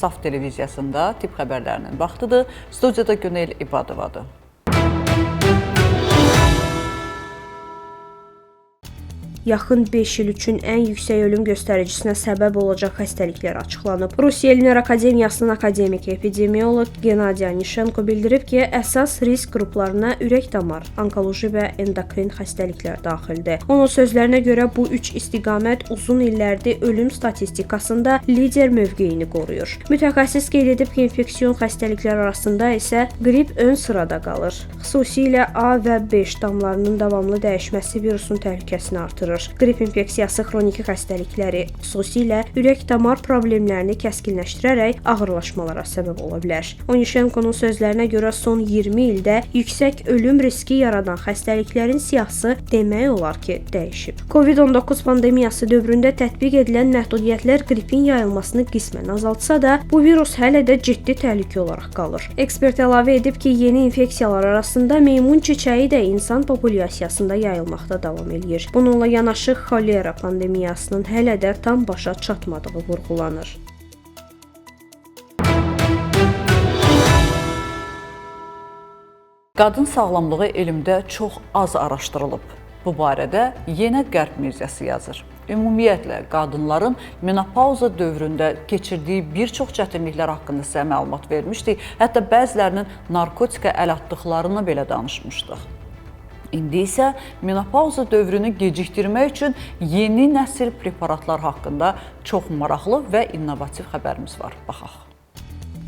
Saf televiziyasında tibb xəbərlərinin vaxtıdır. Studiyada Günel İbadovadır. Yaxın 5 il üçün ən yüksək ölüm göstəricinə səbəb olacaq xəstəliklər açıqlanıb. Rusiya Elmlər Akademiyasının akademiki epidemioloq Gennadiy Anishenko bildirib ki, əsas risk qruplarına ürək-damar, onkoloji və endokrin xəstəliklər daxildir. Onun sözlərinə görə bu üç istiqamət uzun illərdir ölüm statistikasında lider mövqeyini qoruyur. Mütəxəssis qeyd edib ki, infeksion xəstəliklər arasında isə qrip ön sırada qalır. Xüsusilə A və B ştamlarının davamlı dəyişməsi virusun təhlükəsini artırır. Qrip infeksiyası xroniki xəstəlikləri, xüsusilə ürək-damar problemlərini kəskinləşdirərək ağırlaşmalara səbəb ola bilər. Anishenkonun sözlərinə görə son 20 ildə yüksək ölüm riski yaradan xəstəliklərin siyahısı demək olar ki, dəyişib. Covid-19 pandemiyası dövründə tətbiq edilən məhdudiyyətlər qripin yayılmasını qismən azaltsa da, bu virus hələ də ciddi təhlükə olaraq qalır. Ekspert əlavə edib ki, yeni infeksiyalar arasında meymun çiçəyi də insan populyasiyasında yayılmaqda davam edir. Bununla yanaşı xolera pandemiyasının hələ də tam başa çatmadığı vurğulanır. Qadın sağlamlığı elmdə çox az araşdırılıb. Bu barədə Yeni Qərb Mirzəsi yazır. Ümumiyyətlə, qadınların menopauza dövründə keçirdiyi bir çox çətinliklər haqqında sizə məlumat vermişdik. Hətta bəzilərinin narkotikə əl atdıqlarını belə danışmışdıq. İndi isə menopauza dövrünü gecikdirmək üçün yeni nəsil preparatlar haqqında çox maraqlı və innovativ xəbərimiz var. Baxaq.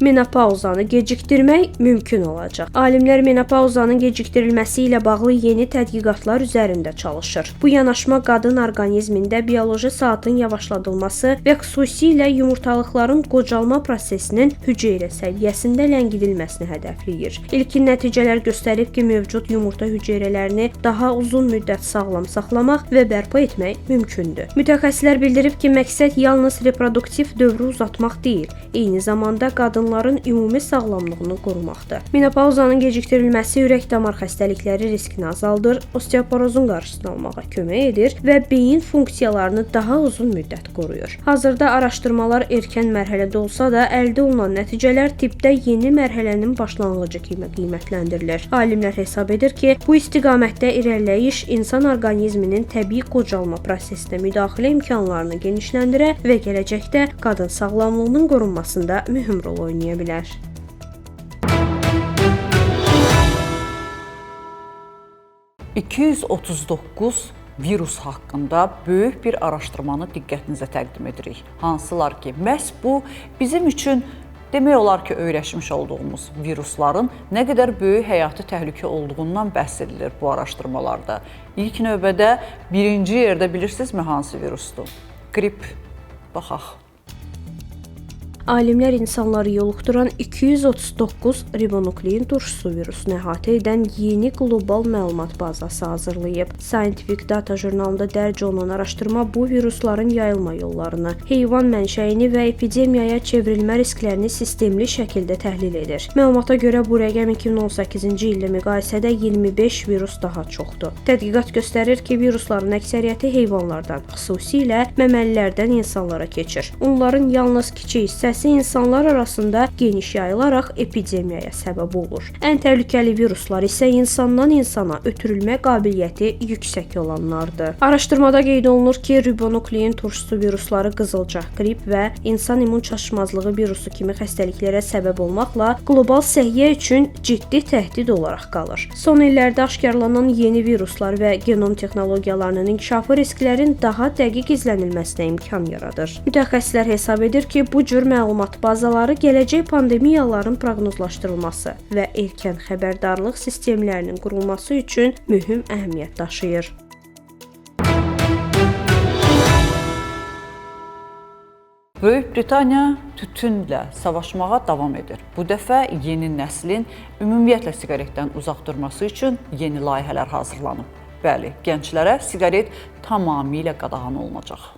Menopauzanı gecikdirmək mümkün olacaq. Alimlər menopauzanın gecikdirilməsi ilə bağlı yeni tədqiqatlar üzərində çalışır. Bu yanaşma qadın orqanizmində bioloji saatın yavaşladılması və xüsusilə yumurtalıqların qocalma prosesinin hüceyrə səviyyəsində ləngidilməsini hədəfləyir. İlkin nəticələr göstərib ki, mövcud yumurta hüceyrələrini daha uzun müddət sağlam saxlamaq və bərpa etmək mümkündür. Mütəxəssislər bildirib ki, məqsəd yalnız reproduktiv dövrü uzatmaq deyil, eyni zamanda qadınların ümumi sağlamlığını qorumaqdır. Menopauzanın gecikdirilməsi ürək-damar xəstəlikləri riskini azaldır, osteoporozun qarşısını almağa kömək edir və beyin funksiyalarını daha uzun müddət qoruyur. Hazırda araşdırmalar erkən mərhələdə olsa da, əldə olunan nəticələr tibbdə yeni mərhələnin başlanğıcı kimi qiymətləndirilir. Alimlər hesab edir ki, bu istiqamətdə irəliləyiş insan orqanizminin təbii qocalma prosesinə müdaxilə imkanlarını genişləndirə və gələcəkdə qadın sağlamlığının qorunmasında mühüm rol oynaya bilər. $239 virus haqqında böyük bir araşdırmanı diqqətinizə təqdim edirik. Hansılar ki, məhz bu bizim üçün demək olar ki, öyrəşmiş olduğumuz virusların nə qədər böyük həyati təhlükə olduğundan bəhs edilir bu araşdırmalarda. İlk növbədə birinci yerdə bilirsinizmi hansı virusdur? Qrip. Baxaq. Alimlər insanları yoluxduran 239 ribonuklein turşusu virusunu əhatə edən yeni qlobal məlumat bazası hazırlayıb. Scientific Data jurnalında dərc olunan araşdırma bu virusların yayılma yollarını, heyvan mənşəyini və epidemiyaya çevrilmə risklərini sistemli şəkildə təhlil edir. Məlumata görə bu rəqəm 2018-ci illə müqayisədə 25 virus daha çoxdur. Tədqiqat göstərir ki, virusların əksəriyyəti heyvanlardan, xüsusilə məməlilərdən insanlara keçir. Onların yalnız kiçik hissəsi insanlar arasında geniş yayılaraq epidemiyaya səbəb olur. Ən təhlükəli viruslar isə insandan insana ötürülmə qabiliyyəti yüksək olanlardır. Araşdırmada qeyd olunur ki, ribonuklein turşusu virusları qızılca, qrip və insan immun çatışmazlığı virusu kimi xəstəliklərə səbəb olmaqla qlobal səhiyyə üçün ciddi təhdid olaraq qalır. Son illərdə aşkarlanan yeni viruslar və genom texnologiyalarının inkişafı risklərin daha dəqiq izlənilməsinə imkan yaradır. Mütəxəssislər hesab edir ki, bu cür məlumat bazaları gələcək pandemiyaların proqnozlaşdırılması və erkən xəbərdarlıq sistemlərinin qurulması üçün mühüm əhəmiyyət daşıyır. Böyük Britaniya tütünlə savaşmağa davam edir. Bu dəfə yeni nəslin ümumiyyətlə siqaretdən uzaq durması üçün yeni layihələr hazırlanıb. Bəli, gənclərə siqaret tamamilə qadağan olunacaq.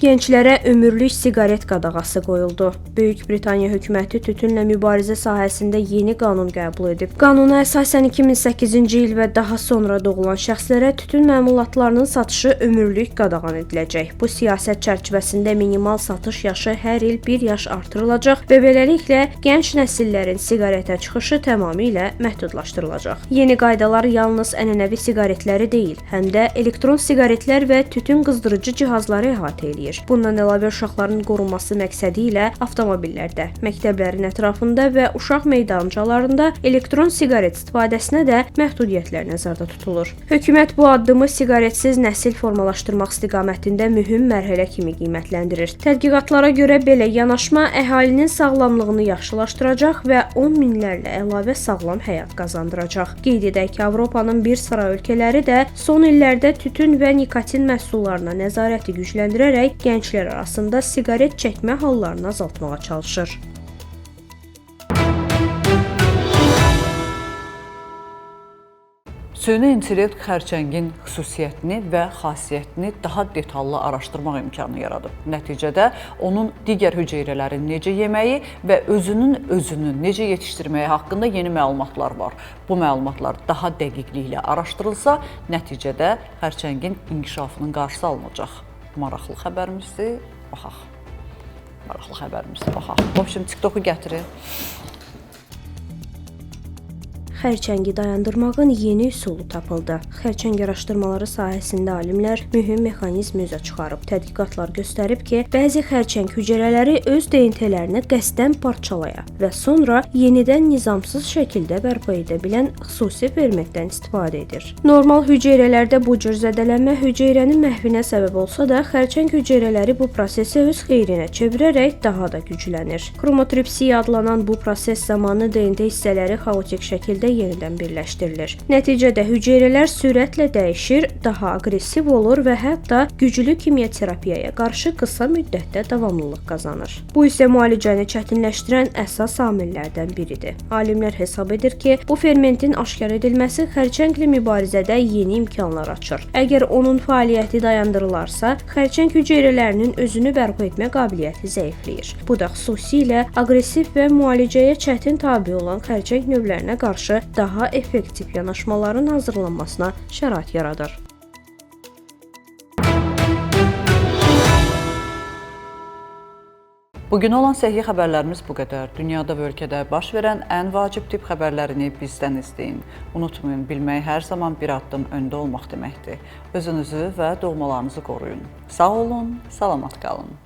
Gənclərə ömürlük siqaret qadağası qoyuldu. Böyük Britaniya hökuməti tütünlə mübarizə sahəsində yeni qanun qəbul edib. Qanuna əsasən 2008-ci il və daha sonra doğulan şəxslərə tütün məmulatlarının satışı ömürlük qadağan ediləcək. Bu siyasət çərçivəsində minimal satış yaşı hər il 1 yaş artırılacaq və beləliklə gənc nəsillərin siqaretə çıxışı tamamilə məhdudlaşdırılacaq. Yeni qaydalar yalnız ənənəvi siqaretləri deyil, həm də elektron siqaretlər və tütün qızdırıcı cihazları əhatə edir. Bundan əlavə uşaqların qorunması məqsədi ilə avtomobillərdə, məktəblərin ətrafında və uşaq meydançalarında elektron siqaret istifadəsinə də məhdudiyyətlər nəzərdə tutulur. Hökumət bu addımı siqaretsiz nəsil formalaşdırmaq istiqamətində mühüm mərhələ kimi qiymətləndirir. Tədqiqatlara görə belə yanaşma əhalinin sağlamlığını yaxşılaşdıracaq və 10 minlərlə əlavə sağlam həyat qazandıracaq. Qeyd edək ki, Avropanın bir sıra ölkələri də son illərdə tütün və nikotin məhsullarına nəzarəti gücləndirərək gənclər arasında siqaret çəkmə hallarını azaltmağa çalışır. Süni intellekt xərçəngin xüsusiyyətini və xasiyyətini daha detallı araşdırmaq imkanı yaradıb. Nəticədə onun digər hüceyrələri necə yeməyi və özünü necə yetişdirməyi haqqında yeni məlumatlar var. Bu məlumatlar daha dəqiqliklə araşdırılsa, nəticədə xərçəngin inkişafının qarşısı alınacaq. Maraqlı xəbərimizdir, baxaq. TikToku gətirin. Xərçəngi dayandırmağın yeni üsulu tapıldı. Xərçəng araşdırmaları sahəsində alimlər mühüm mexanizmi üzə çıxarıb. Tədqiqatlar göstərib ki, bəzi xərçəng hüceyrələri öz DNT-lerini qəsdən parçalaya və sonra yenidən nizamsız şəkildə bərpa edə bilən xüsusi fermentdən istifadə edir. Normal hüceyrələrdə bu cür zədələnmə hüceyrənin məhvinə səbəb olsa da, xərçəng hüceyrələri bu prosesi öz xeyrinə çevirərək daha da güclənir. Kromotripsiya adlanan bu proses zamanı DNT hissələri xaotik şəkildə yenidən birləşdirilir. Nəticədə hüceyrələr sürətlə dəyişir, daha aqressiv olur və hətta güclü kimyaterapiyaya qarşı qısa müddətdə davamlılıq qazanır. Bu isə müalicəni çətinləşdirən əsas amillərdən biridir. Alimlər hesab edir ki, bu fermentin aşkar edilməsi xərçənglə mübarizədə yeni imkanlar açır. Əgər onun fəaliyyəti dayandırılarsa, xərçəng hüceyrələrinin özünü bərpa etmə qabiliyyəti zəifləyir. Bu da xüsusilə aqressiv və müalicəyə çətin tabe olan xərçəng növlərinə qarşı daha effektiv yanaşmaların hazırlanmasına şərait yaradır. Bugün olan səhiyyə xəbərlərimiz bu qədər. Dünyada və ölkədə baş verən ən vacib tip xəbərlərini bizdən izləyin. Unutmayın, bilmək hər zaman bir addım öndə olmaq deməkdir. Özünüzü və doğmalarınızı qoruyun. Sağ olun, salamat qalın.